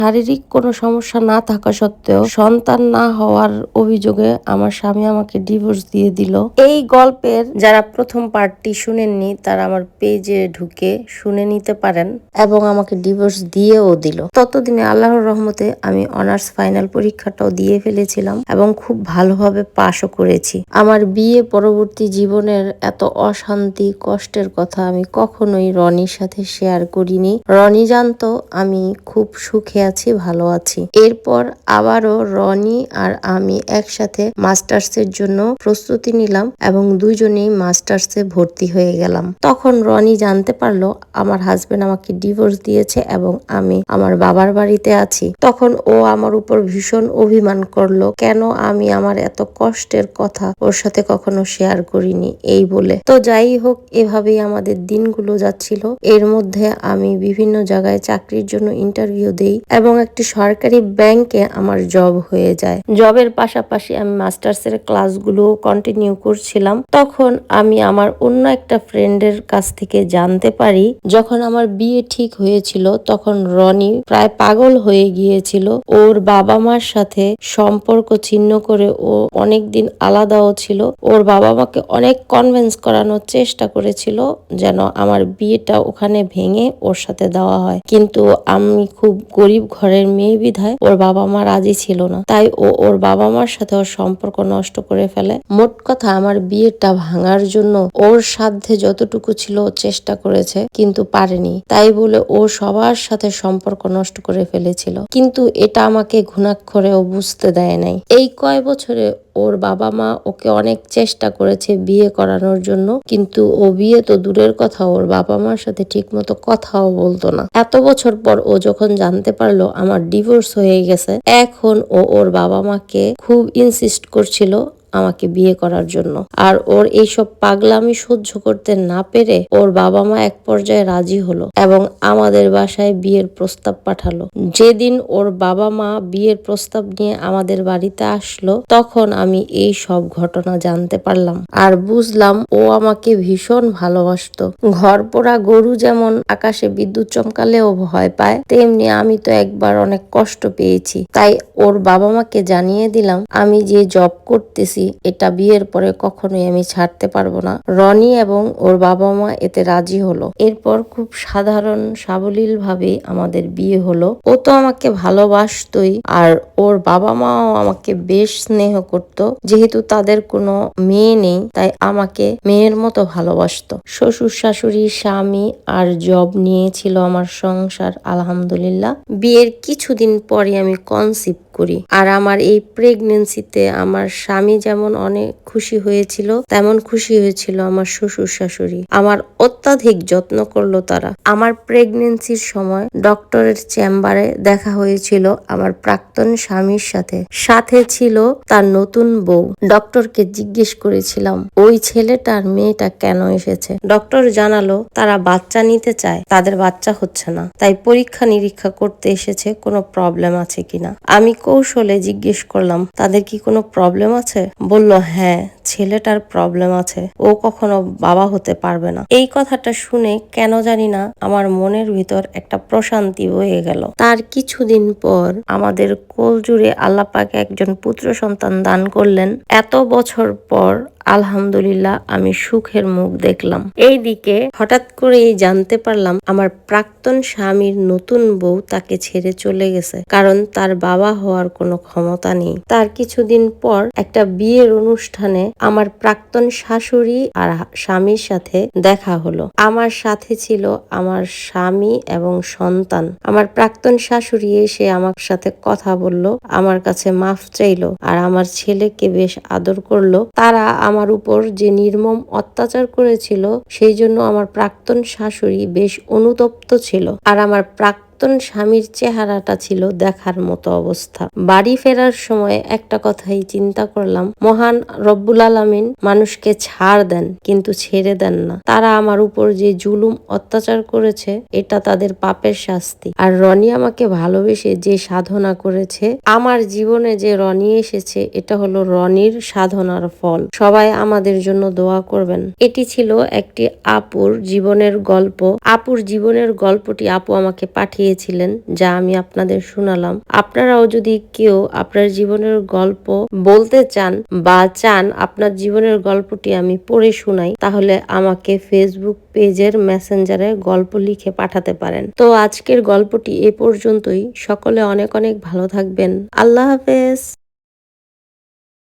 শারীরিক কোনো সমস্যা না থাকা সত্ত্বেও সন্তান না হওয়ার অভিযোগে আমার স্বামী আমাকে ডিভোর্স দিয়ে দিল। এই গল্পের যারা প্রথম পার্টটি শুনেননি তারা আমার পেজে ঢুকে শুনে নিতে পারেন এবং আমাকে ডিভোর্স দিয়েও দিল। ততদিনে আল্লাহর রহমতে আমি অনার্স ফাইনাল পরীক্ষাটাও দিয়ে ফেলেছিলাম এবং খুব ভালোভাবে পাশও করেছি। আমার বিয়ে পরবর্তী জীবনের এত অশান্তি কষ্টের কথা আমি কখনোই রনির সাথে শেয়ার করিনি। রনি জানতো আমি খুব সুখে আছি, ভালো আছি। এরপর আবারও রনি আর আমি একসাথে মাস্টার্সের জন্য প্রস্তুতি নিলাম এবং দুইজনেই মাস্টার্সে ভর্তি হয়ে গেলাম। তখন রনি জানতে পারলো আমার হাজবেন্ড আমাকে ডিভোর্স দিয়েছে এবং আমি আমার বাবার বাড়িতে আছি। তখন ও আমার উপর ভীষণ অভিমান করলো, কেন আমি আমার এত কষ্টের কথা ওর সাথে কখনো শেয়ার করিনি এই বলে। তো যাই হোক, এভাবেই আমাদের দিনগুলো যাচ্ছিল। এর মধ্যে আমি বিভিন্ন জায়গায় চাকরির জন্য ইন্টারভিউ দেই এবং একটি সরকারি ব্যাংকে আমার জব হয়ে যায়। জবের পাশাপাশি আমি মাস্টার্সের ক্লাসগুলো কন্টিনিউ করছিলাম। তখন আমি আমার অন্য একটা ফ্রেন্ডের কাছ থেকে জানতে পারি, যখন আমার বিয়ে ঠিক হয়েছিল তখন রনি প্রায় পাগল হয়ে গিয়েছিল। ওর বাবা মার সাথে সম্পর্ক ছিন্ন করে ও অনেকদিন আলাদাও ছিল। ওর বাবা মাকে অনেক কনভিন্স করানোর চেষ্টা করেছিল যেন আমার বিয়েটা ওখানে ভেঙে ওর সাথে দেওয়া হয়, কিন্তু আমি খুব গরিব ঘরের মেয়ে বিধায় ওর বাবা মা রাজি ছিল না। তাই ও ওর বাবা মার সাথে ওর সম্পর্ক নষ্ট করে ফেলে। মোট কথা, আমার বিয়েটা ভাঙার জন্য ওর সাধ্যে যতটুকু ছিল চেষ্টা করেছে কিন্তু পারেনি। তাই বলে ও সবার সাথে সম্পর্ক নষ্ট করে ফেলেছিল, কিন্তু এটা আমাকে ঘুণাক্ষরেও বুঝতে দেয় নাই। এই কয় বছরে ওর বাবা মা ওকে অনেক চেষ্টা করেছে বিয়ে করানোর জন্য, কিন্তু ও বিয়ে তো দূরের কথা, ওর বাবা মার সাথে ঠিক মতো কথাও বলতো না। এত বছর পর ও যখন জানতে পারলো আমার ডিভোর্স হয়ে গেছে, এখন ও ওর বাবা মাকে খুব ইনসিস্ট করছিল আমাকে বিয়ে করার জন্য। আর ওর এইসব পাগলামি সহ্য করতে না পেরে ওর বাবা মা এক পর্যায়ে রাজি হলো এবং আমাদের বাসায় বিয়ের প্রস্তাব পাঠালো। যেদিন ওর বাবা মা বিয়ের প্রস্তাব নিয়ে আমাদের বাড়িতে আসলো, তখন আমি এই সব ঘটনা জানতে পারলাম আর বুঝলাম ও আমাকে ভীষণ ভালোবাসতো। ঘর পোড়া গরু যেমন আকাশে বিদ্যুৎ চমকালেও ভয় পায়, তেমনি আমি তো একবার অনেক কষ্ট পেয়েছি। তাই ওর বাবা মাকে জানিয়ে দিলাম আমি যে জব করতেছি এটা বিয়ের পরে কখনোই আমি ছাড়তে পারবো না। রনি এবং ওর বাবা মা এতে রাজি হলো। এরপর খুব সাধারণ সাবলীল ভাবে আমাদের বিয়ে হলো। ও তো আমাকে ভালোবাসতোই আর ওর বাবা মাও আমাকে বেশ স্নেহ করত। যেহেতু তাদের কোনো মেয়ে নেই তাই আমাকে মেয়ের মতো ভালোবাসতো। শ্বশুর শাশুড়ি স্বামী আর জব নিয়েছিল আমার সংসার, আলহামদুলিল্লাহ। বিয়ের কিছুদিন পরে আমি কনসিভ করি আর আমার এই প্রেগনেন্সিতে আমার স্বামী যেমন অনেক খুশি হয়েছিল তেমন খুশি হয়েছিল আমার শ্বশুর শাশুড়ি। আমার অত্যাধিক যত্ন করলো তারা। আমার প্রেগনেন্সির সময় ডক্টরের চেম্বারে দেখা হয়েছিল আমার প্রাক্তন স্বামীর সাথে। সাথে ছিল তার নতুন বউ। ডক্টরকে জিজ্ঞেস করেছিলাম ওই ছেলেটার মেয়েটা কেন এসেছে। ডক্টর জানালো তারা বাচ্চা নিতে চায়, তাদের বাচ্চা হচ্ছে না, তাই পরীক্ষা নিরীক্ষা করতে এসেছে, কোনো প্রবলেম আছে কিনা। আমি কৌশলে জিজ্ঞেস করলাম তাদের কি কোনো প্রবলেম আছে। বলল হ্যাঁ, ছেলেটার প্রবলেম আছে, ও কখনো বাবা হতে পারবে না। এই কথাটা শুনে কেন জানি না আমার মনের ভিতর একটা প্রশান্তি বয়ে গেল। তার কিছুদিন পর আমাদের কোল জুড়ে আল্লাহ পাক একজন পুত্র সন্তান দান করলেন। এত বছর পর আলহামদুলিল্লাহ আমি সুখের মুখ দেখলাম। এইদিকে হঠাৎ করেই জানতে পারলাম আমার প্রাক্তন স্বামীর নতুন বউ তাকে ছেড়ে চলে গেছে, কারণ তার বাবা হওয়ার কোনো ক্ষমতা নেই। তার কিছুদিন পর একটা বিয়ের অনুষ্ঠানে আমার প্রাক্তন শাশুড়ি আর স্বামীর সাথে দেখা হলো। আমার সাথে ছিল আমার স্বামী এবং সন্তান। আমার প্রাক্তন শাশুড়ি এসে আমার সাথে কথা বলল, আমার কাছে মাফ চাইলো আর আমার ছেলেকে বেশ আদর করলো। তারা আমার উপর যে নির্মম অত্যাচার করেছিল সেই জন্য আমার প্রাক্তন শাশুড়ি বেশ অনুতপ্ত ছিল আর আমার প্রাক্তন স্বামীর চেহারাটা ছিল দেখার মতো অবস্থা। বাড়ি ফেরার সময় একটা কথাই চিন্তা করলাম, মহান রব্বুল আলামিন মানুষকে ছাড় দেন কিন্তু ছেড়ে দেন না। তারা আমার উপর যে জুলুম অত্যাচার করেছে এটা তাদের পাপের শাস্তি। আর রনি আমাকে ভালোবেসে যে সাধনা করেছে, আমার জীবনে যে রনি এসেছে এটা হলো রনির সাধনার ফল। সবাই আমাদের জন্য দোয়া করবেন। এটি ছিল একটি আপুর জীবনের গল্প। আপুর জীবনের গল্পটি আপু আমাকে পাঠিয়ে গিয়েছিলেন, যা আমি আপনাদের শোনালাম। আপনারাও যদি কেউ আপনার জীবনের গল্প বলতে চান বা চান আপনার জীবনের গল্পটি আমি পড়ে শোনাই, তাহলে আমাকে ফেসবুক পেজের মেসেঞ্জারে গল্প লিখে পাঠাতে পারেন। তো আজকের গল্পটি এ পর্যন্তই। সকলে অনেক অনেক ভালো থাকবেন। আল্লাহ হাফেজ।